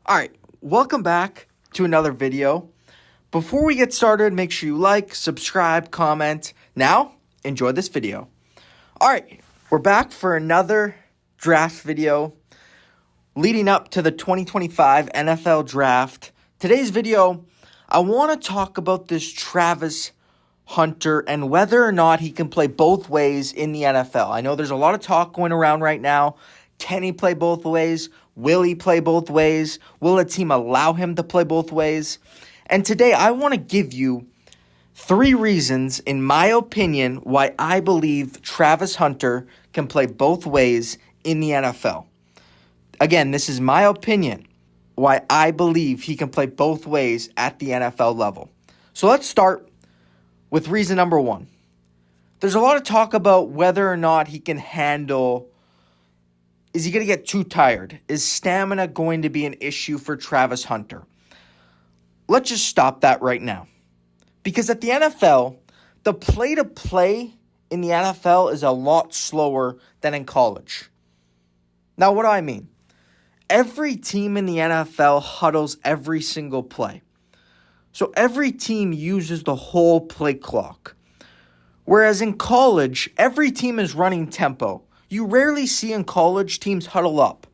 All right, welcome back to another video. Before we get started, make sure you like, subscribe, comment. Now, enjoy this video. All right, we're back for another draft video leading up to the 2025 NFL Draft. Today's video, I want to talk about this Travis Hunter and whether or not he can play both ways in the NFL. I know there's a lot of talk going around right now. Can he play both ways? Will he play both ways? Will a team allow him to play both ways? And today I want to give you 3 reasons, in my opinion, why I believe Travis Hunter can play both ways in the NFL. Again, this is my opinion, why I believe he can play both ways at the NFL level. So let's start with reason number 1. There's a lot of talk about whether or not he can handle. Is he going to get too tired? Is stamina going to be an issue for Travis Hunter? Let's just stop that right now. Because at the NFL, the play-to-play in the NFL is a lot slower than in college. Now, what do I mean? Every team in the NFL huddles every single play. So every team uses the whole play clock. Whereas in college, every team is running tempo. You rarely see in college teams huddle up.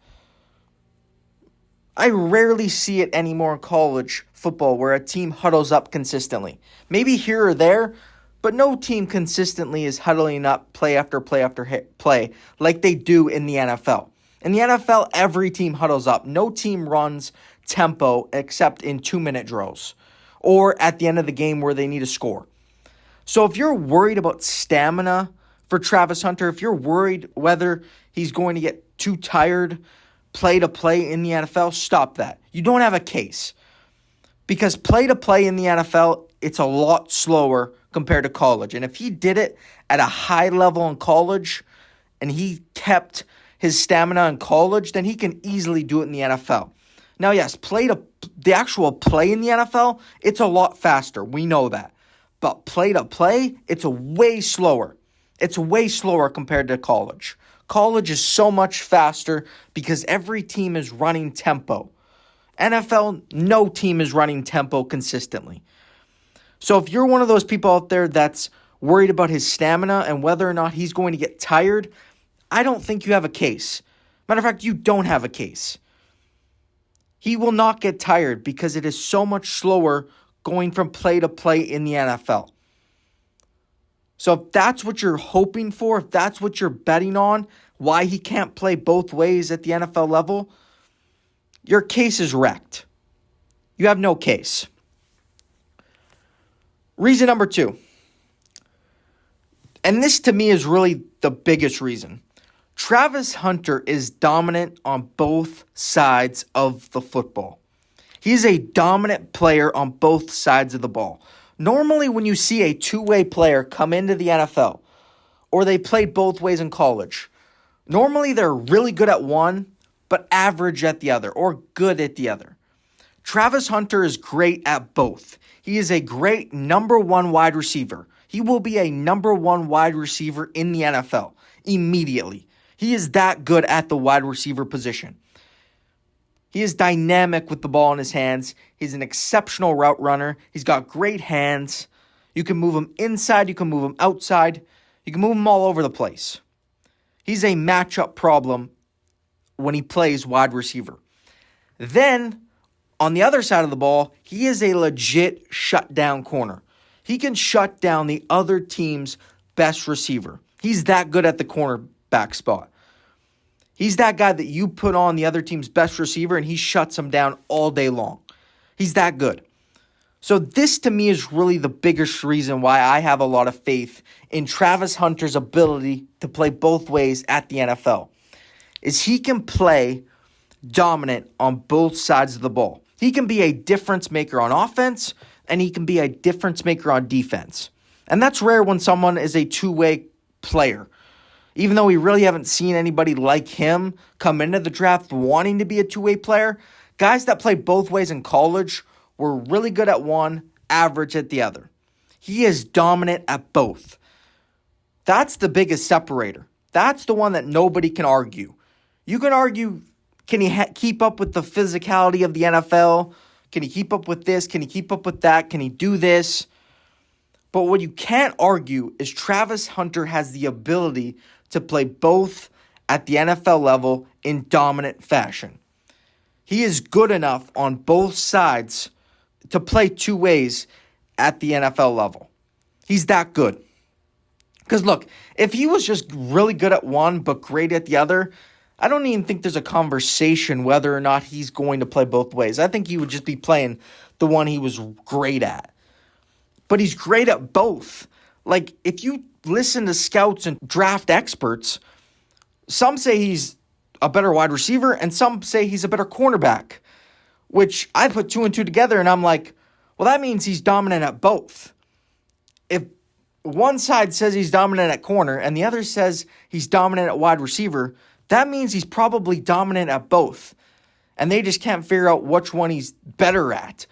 I rarely see it anymore in college football where a team huddles up consistently. Maybe here or there, but no team consistently is huddling up play after play after play like they do in the NFL. In the NFL, every team huddles up. No team runs tempo except in 2-minute drills or at the end of the game where they need a score. So if you're worried about stamina for Travis Hunter, if you're worried whether he's going to get too tired play-to-play in the NFL, stop that. You don't have a case. Because play-to-play in the NFL, it's a lot slower compared to college. And if he did it at a high level in college and he kept his stamina in college, then he can easily do it in the NFL. Now, yes, the actual play in the NFL, it's a lot faster. We know that. But play-to-play, it's way slower. It's way slower compared to college. College is so much faster because every team is running tempo. NFL, no team is running tempo consistently. So if you're one of those people out there that's worried about his stamina and whether or not he's going to get tired, I don't think you have a case. Matter of fact, you don't have a case. He will not get tired because it is so much slower going from play to play in the NFL. So if that's what you're hoping for, if that's what you're betting on, why he can't play both ways at the NFL level, your case is wrecked. You have no case. Reason number 2. And this to me is really the biggest reason. Travis Hunter is dominant on both sides of the football. He's a dominant player on both sides of the ball. Normally, when you see a two-way player come into the NFL, or they played both ways in college, normally they're really good at one, but average at the other, or good at the other. Travis Hunter is great at both. He is a great number 1 wide receiver. He will be a number 1 wide receiver in the NFL immediately. He is that good at the wide receiver position. He is dynamic with the ball in his hands. He's an exceptional route runner. He's got great hands. You can move him inside. You can move him outside. You can move him all over the place. He's a matchup problem when he plays wide receiver. Then, on the other side of the ball, he is a legit shutdown corner. He can shut down the other team's best receiver. He's that good at the cornerback spot. He's that guy that you put on the other team's best receiver and he shuts him down all day long. He's that good. So this to me is really the biggest reason why I have a lot of faith in Travis Hunter's ability to play both ways at the NFL. Is he can play dominant on both sides of the ball. He can be a difference maker on offense and he can be a difference maker on defense. And that's rare when someone is a two-way player. Even though we really haven't seen anybody like him come into the draft wanting to be a two-way player, guys that played both ways in college were really good at one, average at the other. He is dominant at both. That's the biggest separator. That's the one that nobody can argue. You can argue Can he keep up with the physicality of the NFL? Can he keep up with this? Can he keep up with that? Can he do this? But what you can't argue is Travis Hunter has the ability to play both at the NFL level in dominant fashion. He is good enough on both sides to play two ways at the NFL level. He's that good. Because look, if he was just really good at one but great at the other, I don't even think there's a conversation whether or not he's going to play both ways. I think he would just be playing the one he was great at. But he's great at both. Like, if you listen to scouts and draft experts, some say he's a better wide receiver and some say he's a better cornerback, which I put two and two together and I'm like, well, that means he's dominant at both. If one side says he's dominant at corner and the other says he's dominant at wide receiver, that means he's probably dominant at both. And they just can't figure out which one he's better at,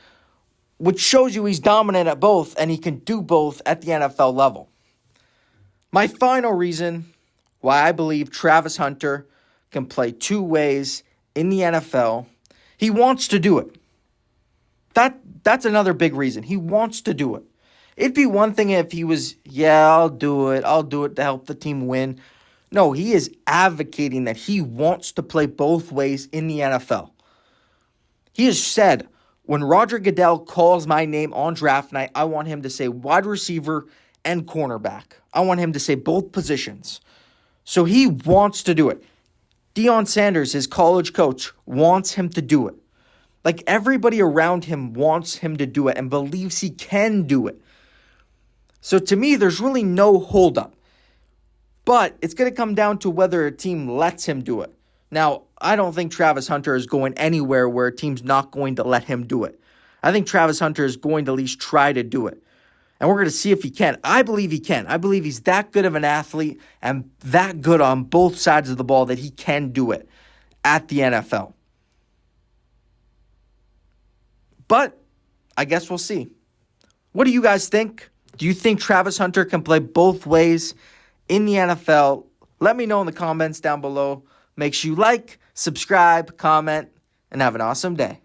which shows you he's dominant at both and he can do both at the NFL level. My final reason why I believe Travis Hunter can play two ways in the NFL, he wants to do it. That's another big reason. He wants to do it. It'd be one thing if he was, I'll do it to help the team win. No, he is advocating that he wants to play both ways in the NFL. He has said, when Roger Goodell calls my name on draft night, I want him to say wide receiver and cornerback. I want him to say both positions. So he wants to do it. Deion Sanders, his college coach, wants him to do it. Like, everybody around him wants him to do it and believes he can do it. So to me, there's really no holdup. But it's going to come down to whether a team lets him do it. Now, I don't think Travis Hunter is going anywhere where a team's not going to let him do it. I think Travis Hunter is going to at least try to do it. And we're going to see if he can. I believe he can. I believe he's that good of an athlete and that good on both sides of the ball that he can do it at the NFL. But I guess we'll see. What do you guys think? Do you think Travis Hunter can play both ways in the NFL? Let me know in the comments down below. Make sure you like, subscribe, comment, and have an awesome day.